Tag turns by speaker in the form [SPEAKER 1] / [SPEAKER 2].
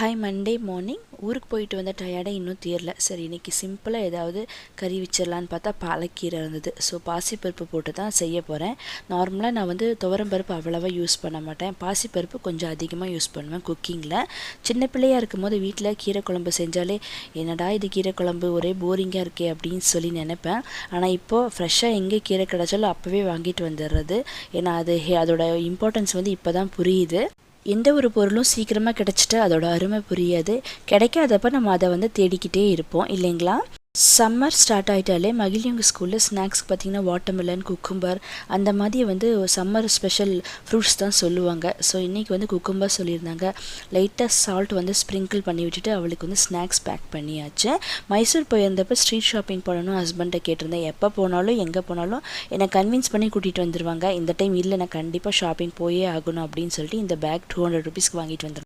[SPEAKER 1] Hi Monday morning ஊருக்கு போயிட்டு வந்த டயர்டாக இன்னும் தீரல. சரி இன்றைக்கி சிம்பிளாக ஏதாவது கறி வச்சிடலான்னு பார்த்தா பாலக்கீரை இருந்தது. ஸோ பாசிப்பருப்பு போட்டு தான் செய்ய போகிறேன். நார்மலாக நான் துவரம்பருப்பு அவ்வளோவா யூஸ் பண்ண மாட்டேன். பாசிப்பருப்பு கொஞ்சம் அதிகமாக யூஸ் பண்ணுவேன் குக்கிங்கில். சின்ன பிள்ளையாக இருக்கும்போது வீட்டில் கீரை குழம்பு செஞ்சாலே என்னடா இது கீரை குழம்பு ஒரே போரிங்காக இருக்கே அப்படின்னு சொல்லி நினைப்பேன். ஆனால் இப்போது ஃப்ரெஷ்ஷாக எங்கே கீரை கிடச்சாலும் அப்போவே வாங்கிட்டு வந்துடுறது. ஏன்னா அதோட இம்பார்ட்டன்ஸ் இப்போ தான் புரியுது. எந்த ஒரு பொருளும் சீக்கிரமாக கிடச்சிட்டு அதோட அருமை புரியாது. கிடைக்காதப்ப நம்ம அதை தேடிக்கிட்டே இருப்போம் இல்லைங்களா? சம்மர் ஸ்டார்ட் ஆகிட்டாலே மகிழியவங்க ஸ்கூலில் ஸ்நாக்ஸ்க்கு பார்த்திங்கன்னா வாட்டர்மெலன், குக்கும்பர் அந்த மாதிரி சம்மர் ஸ்பெஷல் ஃப்ரூட்ஸ் தான் சொல்லுவாங்க. ஸோ இன்றைக்கி குக்கும்பர் சொல்லியிருந்தாங்க. லைட்டாக சால்ட் ஸ்ப்ரிங்கிள் பண்ணி விட்டுட்டு அவளுக்கு ஸ்நாக்ஸ் பேக் பண்ணியாச்சு. மைசூர் போயிருந்தப்போ ஸ்ட்ரீட் ஷாப்பிங் போகணும் ஹஸ்பண்டை கேட்டிருந்தேன். எப்போ போனாலும் எங்கே போனாலும் என்னை கன்வின்ஸ் பண்ணி கூட்டிகிட்டு வந்துடுவாங்க. இந்த டைம் இல்லை நான் கண்டிப்பாக ஷாப்பிங் போயே ஆகணும் அப்படின்னு சொல்லிட்டு இந்த பேக் 200 ரூபீஸ்க்கு வாங்கிட்டு வந்துடுவேன்.